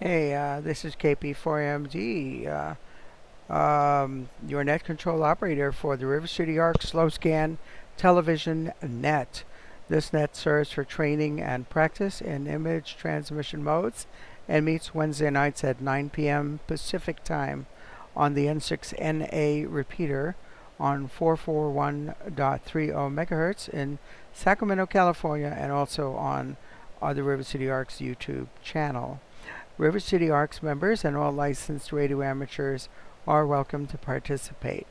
Hey, this is KP4MD, your net control operator for the River City Arc Slow Scan Television Net. This net serves for training and practice in image transmission modes and meets Wednesday nights at 9 p.m. Pacific Time on the N6NA repeater on 441.30 megahertz in Sacramento, California, and also on the River City Arc's YouTube channel. River City Arcs members and all licensed radio amateurs are welcome to participate.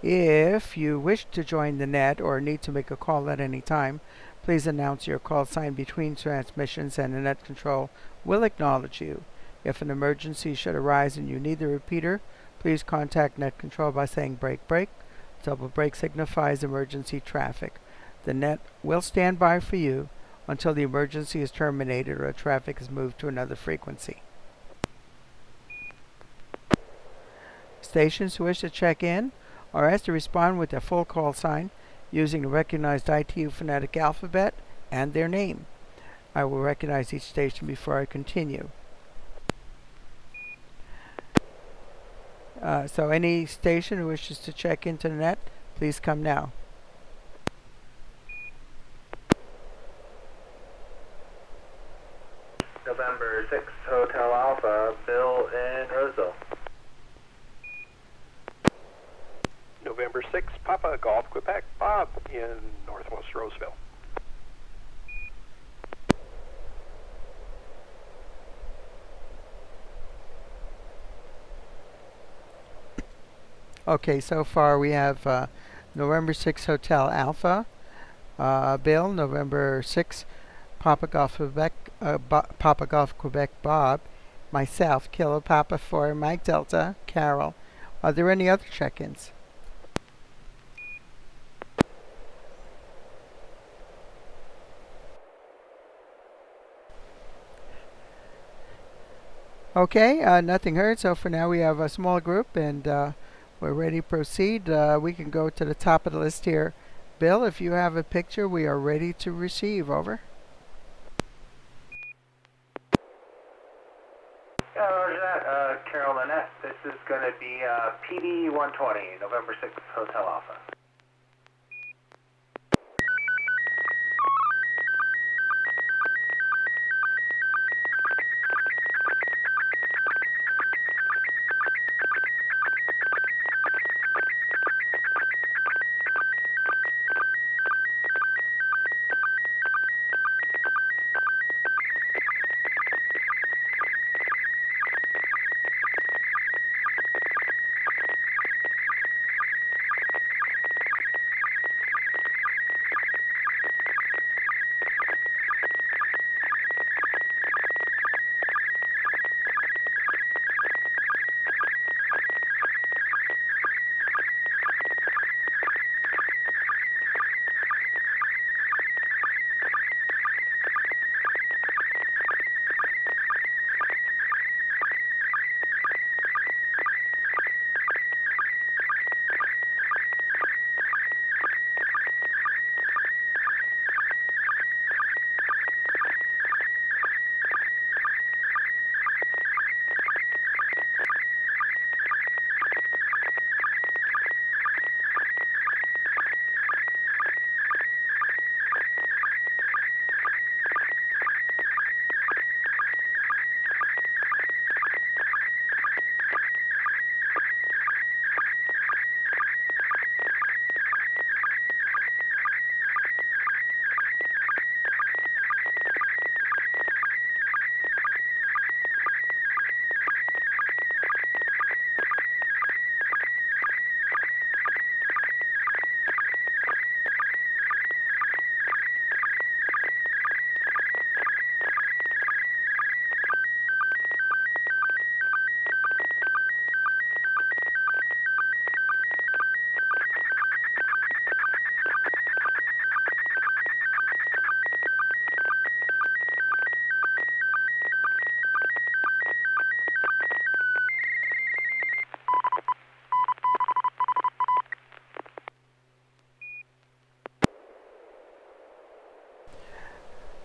If you wish to join the net or need to make a call at any time, please announce your call sign between transmissions and the net control will acknowledge you. If an emergency should arise and you need the repeater, please contact net control by saying break break. Double break signifies emergency traffic. The net will stand by for you until the emergency is terminated or traffic is moved to another frequency. Stations who wish to check in are asked to respond with their full call sign using the recognized ITU phonetic alphabet and their name. I will recognize each station before I continue. So any station who wishes to check into the net, please come now. November 6 Hotel Alpha, Bill in Roseville. November 6 Papa Golf Quebec, Bob in Northwest Roseville. Okay, so far we have November 6 Hotel Alpha, Bill, November 6 Papa Golf Quebec, Papa Golf Quebec Bob, myself, Kilo Papa 4 Mike Delta, Carol. Are there any other check-ins? Okay, nothing heard, so for now we have a small group and we're ready to proceed. We can go to the top of the list here. Bill, if you have a picture, we are ready to receive. Over. Yeah, roger that. Carol Lynette, this is going to be PD 120, November 6 Hotel Alpha.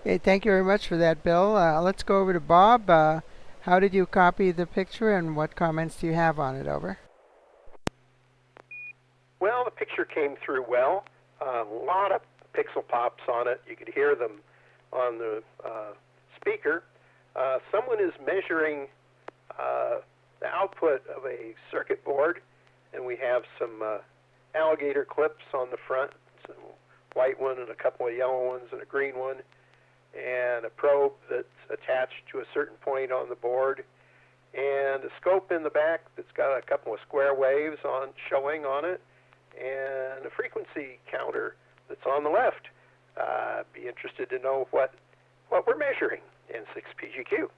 Okay, thank you very much for that, Bill. Let's go over to Bob. How did you copy the picture, and what comments do you have on it? Over. Well, the picture came through well. A lot of pixel pops on it. You could hear them on the speaker. Someone is measuring the output of a circuit board, and we have some alligator clips on the front, some white one and a couple of yellow ones and a green one, and a probe that's attached to a certain point on the board, and a scope in the back that's got a couple of square waves showing on it, and a frequency counter that's on the left. Be interested to know what we're measuring in N6PGQ.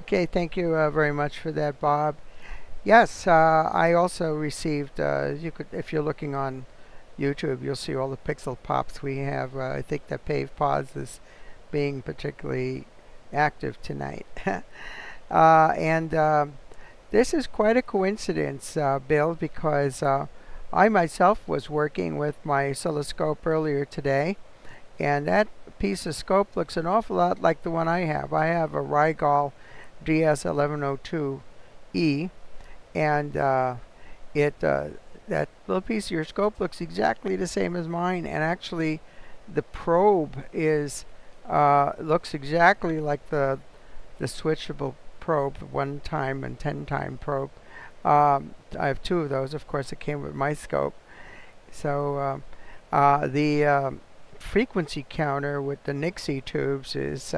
Okay, thank you very much for that, Bob. Yes, I also received. If you're looking on YouTube, you'll see all the pixel pops we have. I think that Pave Pause is being particularly active tonight. And this is quite a coincidence, Bill, because I myself was working with my oscilloscope earlier today, and that piece of scope looks an awful lot like the one I have. I have a Rigol DS1102E, and that little piece of your scope looks exactly the same as mine, and actually the probe looks exactly like the switchable probe, 1-time and 10-time probe. I have 2 of those. Of course, it came with my scope. So the frequency counter with the Nixie tubes is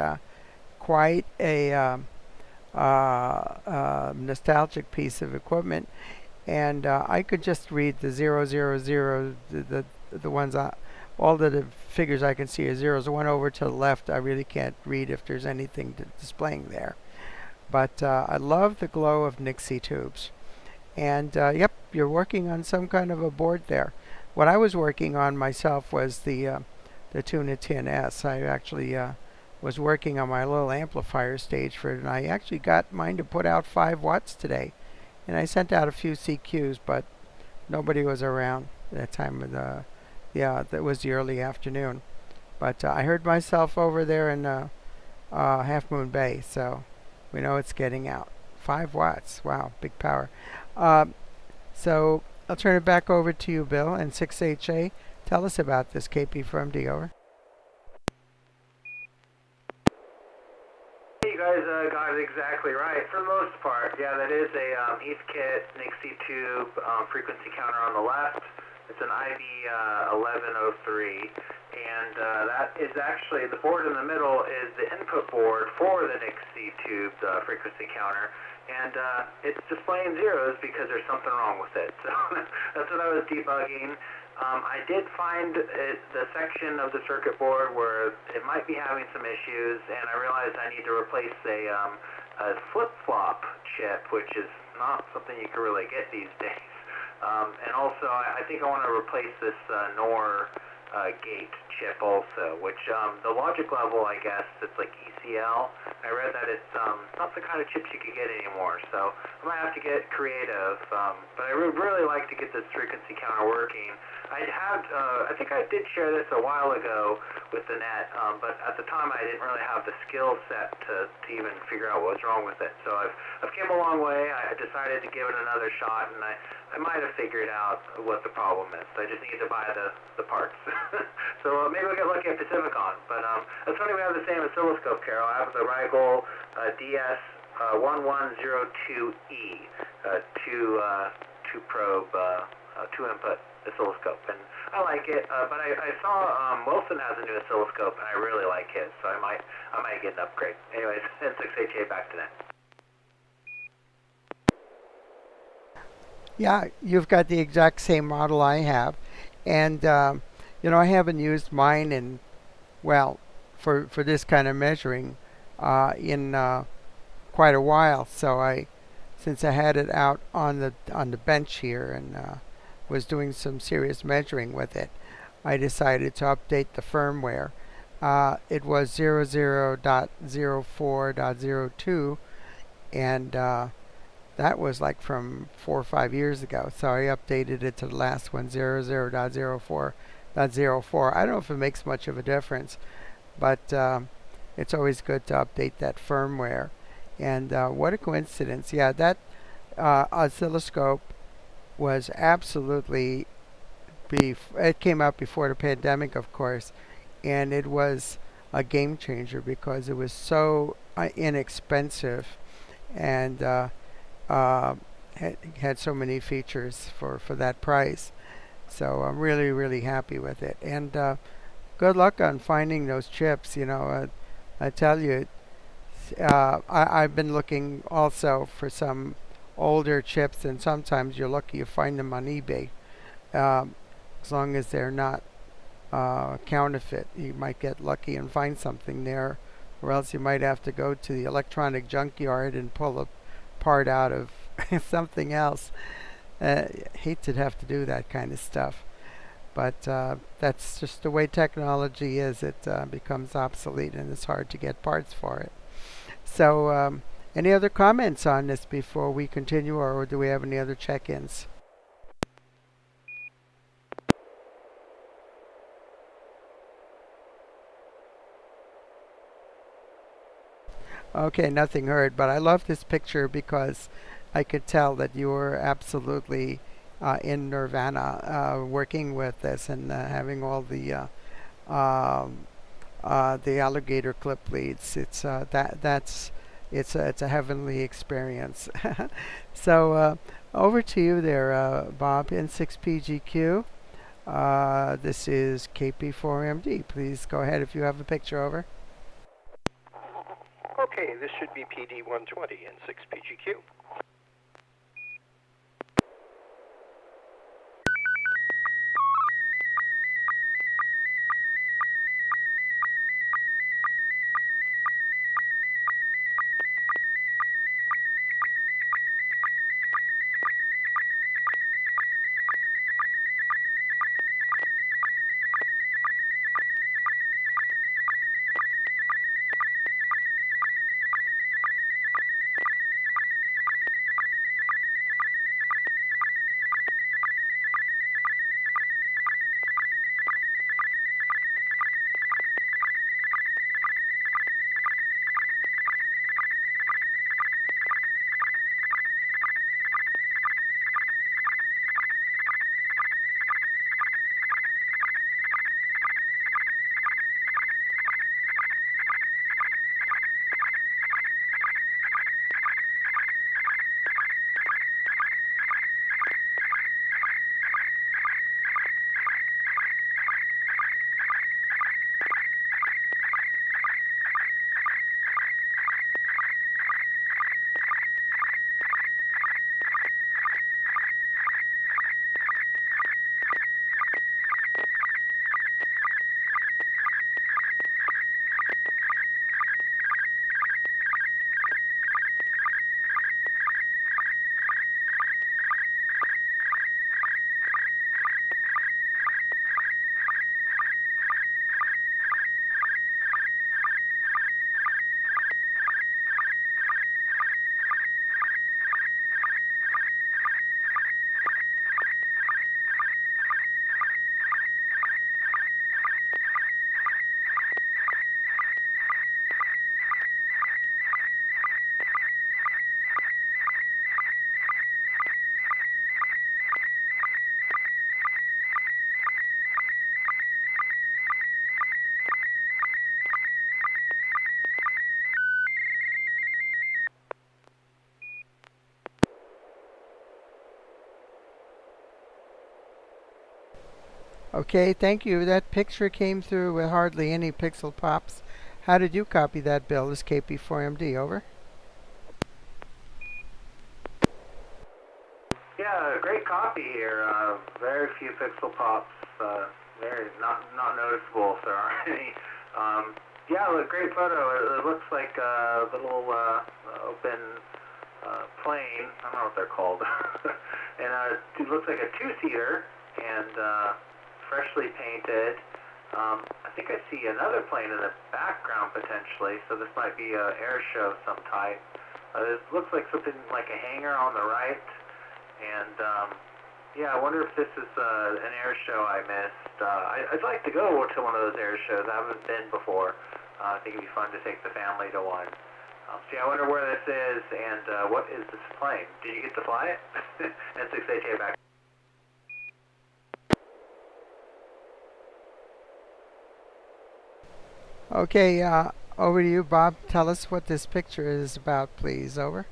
quite a nostalgic piece of equipment, and I could just read the 000, the ones, all the figures I can see are zeros. The one over to the left, I really can't read if there's anything displaying there. But I love the glow of Nixie tubes. And yep, you're working on some kind of a board there. What I was working on myself was the Tuna TNS. I actually was working on my little amplifier stage for it, and I actually got mine to put out 5 watts today. And I sent out a few CQs, but nobody was around at that time of that was the early afternoon. But I heard myself over there in Half Moon Bay, so we know it's getting out. 5 watts, wow, big power. So I'll turn it back over to you, Bill, and N6HA. Tell us about this KP from D, over. You guys got it exactly right for the most part. Yeah, that is a Heathkit Nixie tube frequency counter on the left. It's an IB1103, and that is actually, the board in the middle is the input board for the Nixie tube frequency counter, and it's displaying zeros because there's something wrong with it. So that's what I was debugging. I did find the section of the circuit board where it might be having some issues, and I realized I need to replace a flip-flop chip, which is not something you can really get these days. And also, I think I want to replace this NOR gate chip also, which the logic level, I guess, it's like ECL. I read that it's not the kind of chips you could get anymore, so I might have to get creative. But I would really like to get this frequency counter working. I think I did share this a while ago with the net, but at the time I didn't really have the skill set to even figure out what was wrong with it. So I've came a long way. I decided to give it another shot, and I might have figured out what the problem is. I just need to buy the parts. So maybe we'll get lucky at Pacificon. But it's funny we have the same oscilloscope, Carol. I have the Rigol DS1102E, two probe, 2-input oscilloscope, and I like it. But I saw Wilson has a new oscilloscope, and I really like his, so I might get an upgrade. Anyways, N6HA back to that. Yeah, you've got the exact same model I have, and you know, I haven't used mine in, well, for this kind of measuring in quite a while. So since I had it out on the bench here and was doing some serious measuring with it, I decided to update the firmware. It was 00.04.02, and that was like from 4 or 5 years ago. So I updated it to the last one, 00.04.04. I don't know if it makes much of a difference, but it's always good to update that firmware. And what a coincidence. Yeah, that oscilloscope was absolutely, it came out before the pandemic, of course, and it was a game changer because it was so inexpensive and had so many features for that price. So I'm really, really happy with it. And good luck on finding those chips. I tell you, I've been looking also for some older chips, and sometimes you're lucky you find them on eBay. Um, as long as they're not counterfeit, you might get lucky and find something there, or else you might have to go to the electronic junkyard and pull a part out of something else. Hate to have to do that kind of stuff, but that's just the way technology is. It becomes obsolete and it's hard to get parts for it. So, any other comments on this before we continue, or do we have any other check-ins? Okay, nothing heard, but I love this picture because I could tell that you were absolutely in nirvana working with this and having all the alligator clip leads. It's a heavenly experience. So over to you there, Bob, N6PGQ. This is KP4MD. Please go ahead if you have a picture over. Okay, this should be PD120 and 6PGQ. Okay, thank you. That picture came through with hardly any pixel pops. How did you copy that, Bill? This KP4MD, over. Yeah, great copy here. Very few pixel pops. Very not noticeable if there aren't any. Yeah, look, great photo. It looks like the little open plane. I don't know what they're called. And it looks like a two-seater and freshly painted. I think I see another plane in the background potentially, so this might be an air show of some type. This looks like something like a hangar on the right, and yeah, I wonder if this is an air show I missed. I'd like to go to one of those air shows. I haven't been before. I think it'd be fun to take the family to one. So yeah, I wonder where this is, and what is this plane? Did you get to fly it? N6NA back. Okay, over to you, Bob. Tell us what this picture is about, please. Over.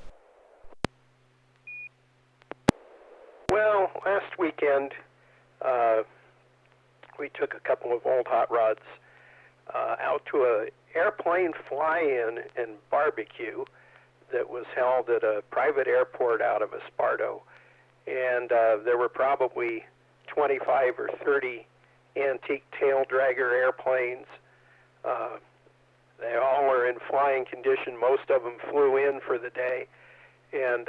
Well, last weekend we took a couple of old hot rods out to a airplane fly-in and barbecue that was held at a private airport out of Esparto, and there were probably 25 or 30 antique tail dragger airplanes. They all were in flying condition. Most of them flew in for the day, and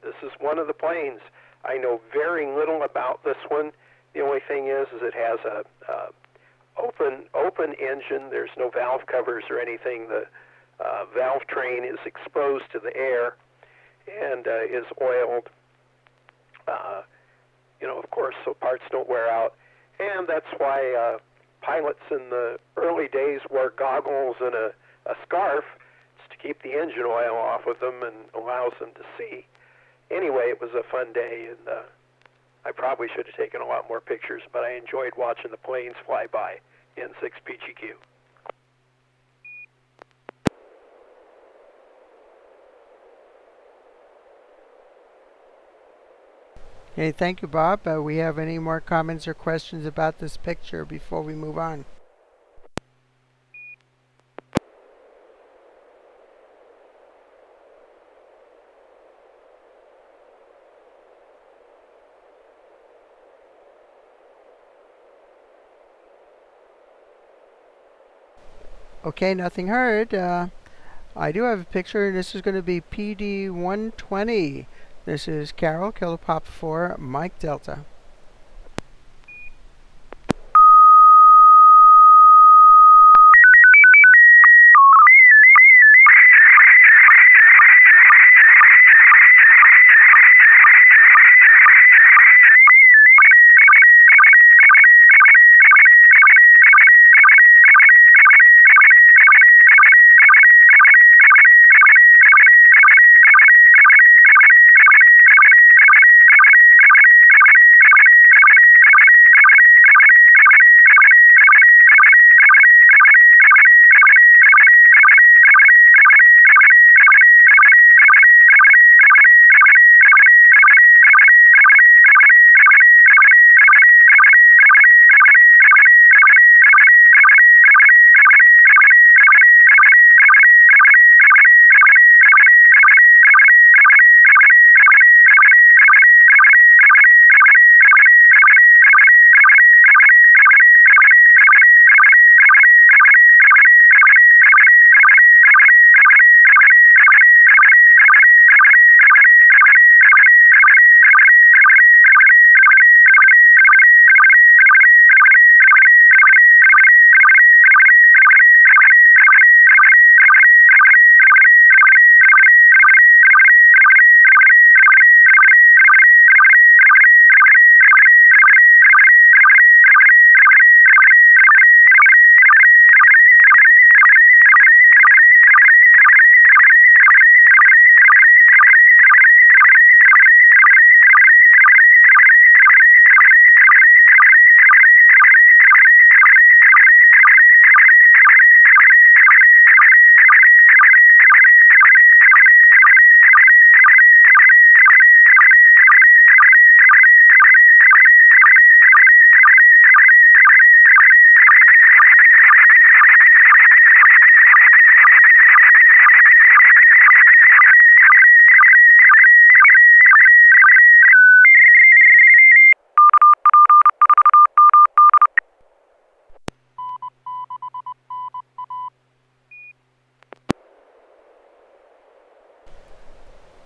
this is one of the planes. I know very little about this one. The only thing is it has a open engine. There's no valve covers or anything. The valve train is exposed to the air and is oiled. Of course, so parts don't wear out, and that's why pilots in the early days wore goggles and a scarf to keep the engine oil off of them and allows them to see. Anyway, it was a fun day, and I probably should have taken a lot more pictures, but I enjoyed watching the planes fly by N6 PGQ. Okay, thank you, Bob. We have any more comments or questions about this picture before we move on? Okay, nothing heard. I do have a picture. This is going to be PD-120. This is Carol, Kilo Pop 4, Mike Delta.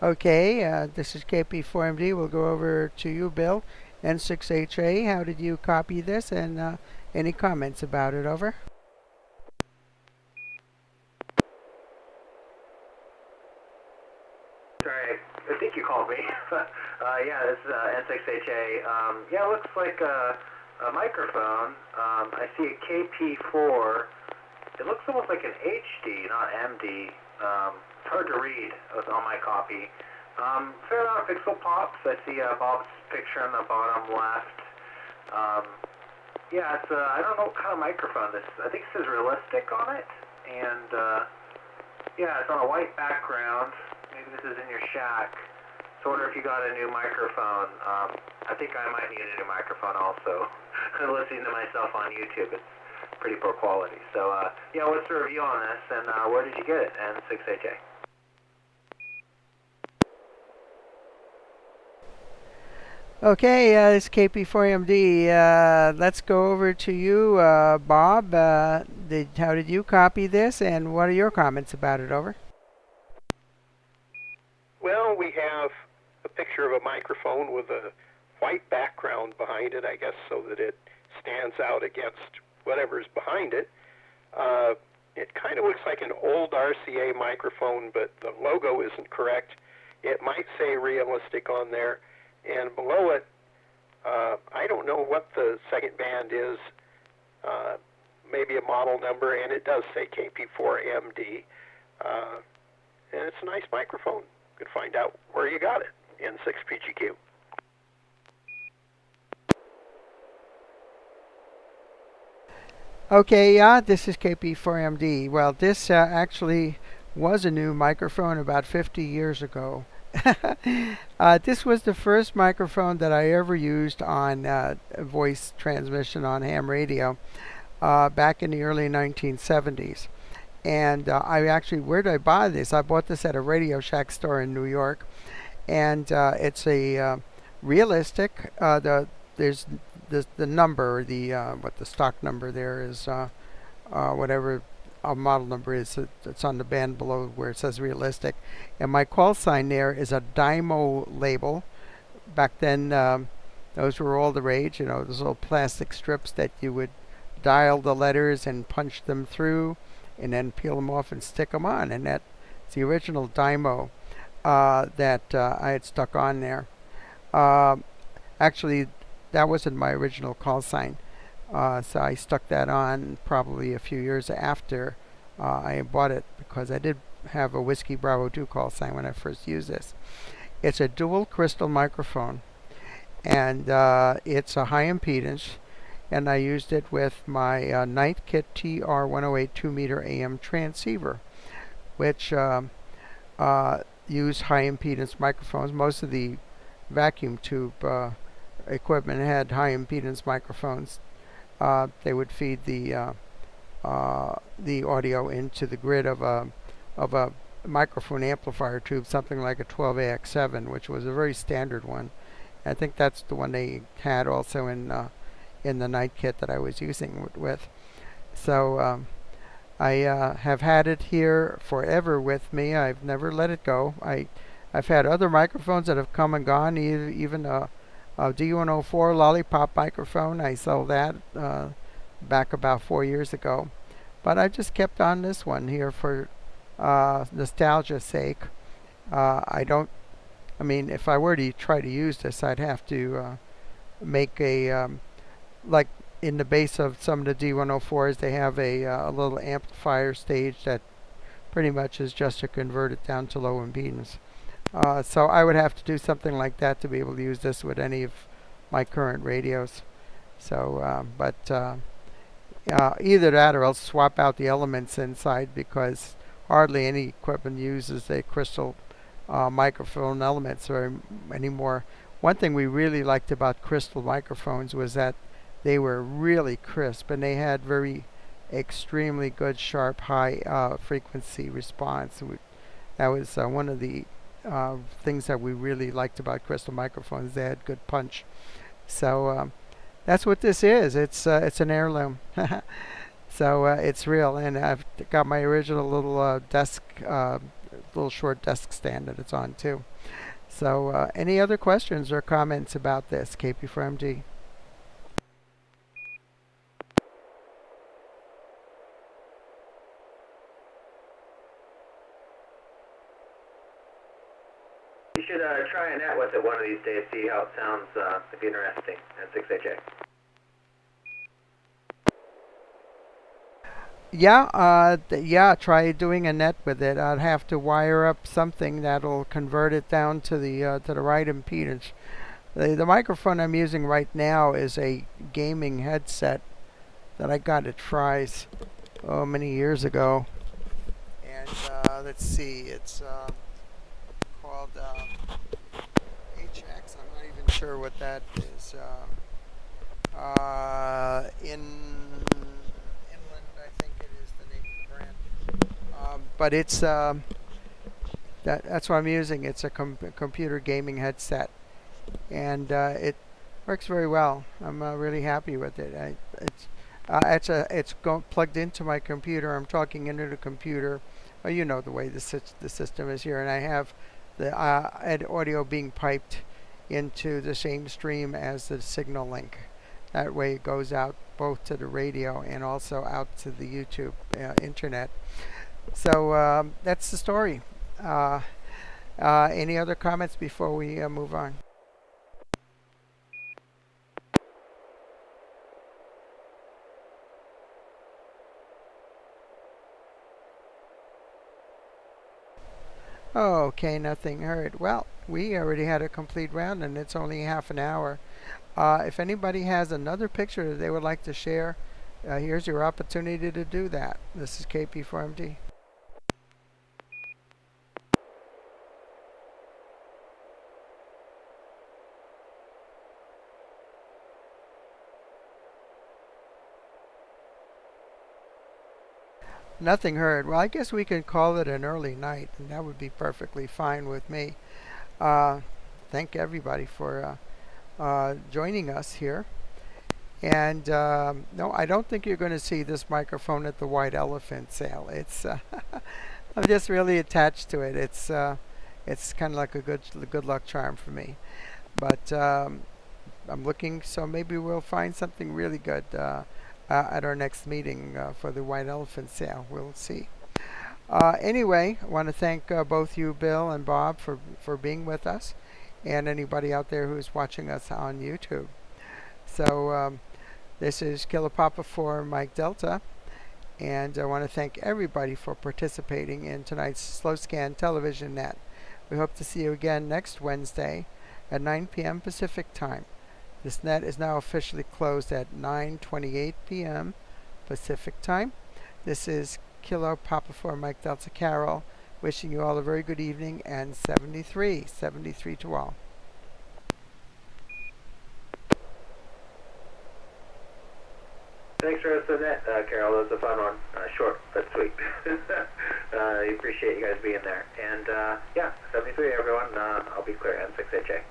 Okay, this is KP4MD. We'll go over to you, Bill. N6HA, how did you copy this, and any comments about it? Over. Sorry, I think you called me. Yeah, this is N6HA. Yeah, it looks like a microphone. I see a KP4. It looks almost like an HD, not MD. It's hard to read on my copy. Fair amount of pixel pops. I see Bob's picture on the bottom left. Yeah, it's I don't know what kind of microphone this is. I think it says realistic on it. And yeah, it's on a white background. Maybe this is in your shack. So I wonder if you got a new microphone. I think I might need a new microphone also. Listening to myself on YouTube, it's pretty poor quality. So yeah, what's the review on this, and where did you get it? N6HA. Okay, it's KP4MD. Let's go over to you, Bob. How did you copy this, and what are your comments about it? Over. Well, we have a picture of a microphone with a white background behind it, I guess, so that it stands out against whatever's behind it. It kind of looks like an old RCA microphone, but the logo isn't correct. It might say realistic on there. And below it, I don't know what the second band is, maybe a model number, and it does say KP4MD. And it's a nice microphone. You can find out where you got it, N6PGQ. Okay, yeah, this is KP4MD. Well, this actually was a new microphone about 50 years ago. This was the first microphone that I ever used on voice transmission on ham radio back in the early 1970s. And I actually, where did I buy this? I bought this at a Radio Shack store in New York. And it's a realistic, there's the number, what the stock number there is, whatever our model number is, it's on the band below where it says realistic. And my call sign there is a Dymo label. Back then, those were all the rage, you know, those little plastic strips that you would dial the letters and punch them through and then peel them off and stick them on. And that's the original Dymo that I had stuck on there. Actually, that wasn't my original call sign. So I stuck that on probably a few years after I bought it, because I did have a Whiskey Bravo 2 call sign when I first used this. It's a dual crystal microphone, and it's a high impedance, and I used it with my Nightkit TR108 2-meter AM transceiver, which use high impedance microphones. Most of the vacuum tube equipment had high impedance microphones. They would feed the audio into the grid of a microphone amplifier tube, something like a 12AX7, which was a very standard one. I think that's the one they had also in the Nightkit that I was using with. So I have had it here forever with me. I've never let it go. I've had other microphones that have come and gone, even a D104 Lollipop microphone. I sold that back about 4 years ago. But I just kept on this one here for nostalgia's sake. I mean, if I were to try to use this, I'd have to make a, like in the base of some of the D104s, they have a little amplifier stage that pretty much is just to convert it down to low impedance. So I would have to do something like that to be able to use this with any of my current radios. So, either that or else swap out the elements inside, because hardly any equipment uses a crystal microphone elements anymore. One thing we really liked about crystal microphones was that they were really crisp, and they had very extremely good sharp high frequency response. That was one of the things that we really liked about crystal microphones. They had good punch. So that's what this is. It's an heirloom. So it's real, and I've got my original little little short desk stand that it's on too. So any other questions or comments about this, KP4MD? should try a net with it one of these days, see how it sounds. It'd be interesting. N6HA. Yeah, try doing a net with it. I'd have to wire up something that'll convert it down to the right impedance. The microphone I'm using right now is a gaming headset that I got at Fry's many years ago. And let's see, it's called HX. I'm not even sure what that is. Inland, I think it is the name of the brand. But it's that's what I'm using. It's a computer gaming headset, and it works very well. I'm really happy with it. It's plugged into my computer. I'm talking into the computer. You know the way the system is here, and I have the audio being piped into the same stream as the signal link. That way it goes out both to the radio and also out to the YouTube internet. So that's the story. Any other comments before we move on? Okay, nothing heard. Well, we already had a complete round and it's only half an hour. If anybody has another picture that they would like to share, here's your opportunity to do that. This is KP4MD. Nothing heard. Well, I guess we can call it an early night, and that would be perfectly fine with me. Thank everybody for joining us here. And no, I don't think you're going to see this microphone at the White Elephant sale. It's I'm just really attached to it. It's kind of like a good luck charm for me. But I'm looking, so maybe we'll find something really good at our next meeting for the White Elephant sale. We'll see. Anyway, I want to thank both you, Bill and Bob, for being with us, and anybody out there who's watching us on YouTube. So this is Killer Papa for Mike Delta, and I want to thank everybody for participating in tonight's Slow Scan Television Net. We hope to see you again next Wednesday at 9 p.m. Pacific Time. This net is now officially closed at 9:28 p.m. Pacific Time. This is Kilo Papa for Mike Delta Carol, wishing you all a very good evening, and 73 to all. Thanks for hosting that, Carol. That was a fun one. Short but sweet. I appreciate you guys being there. And yeah, 73 everyone. I'll be clear. N6HA.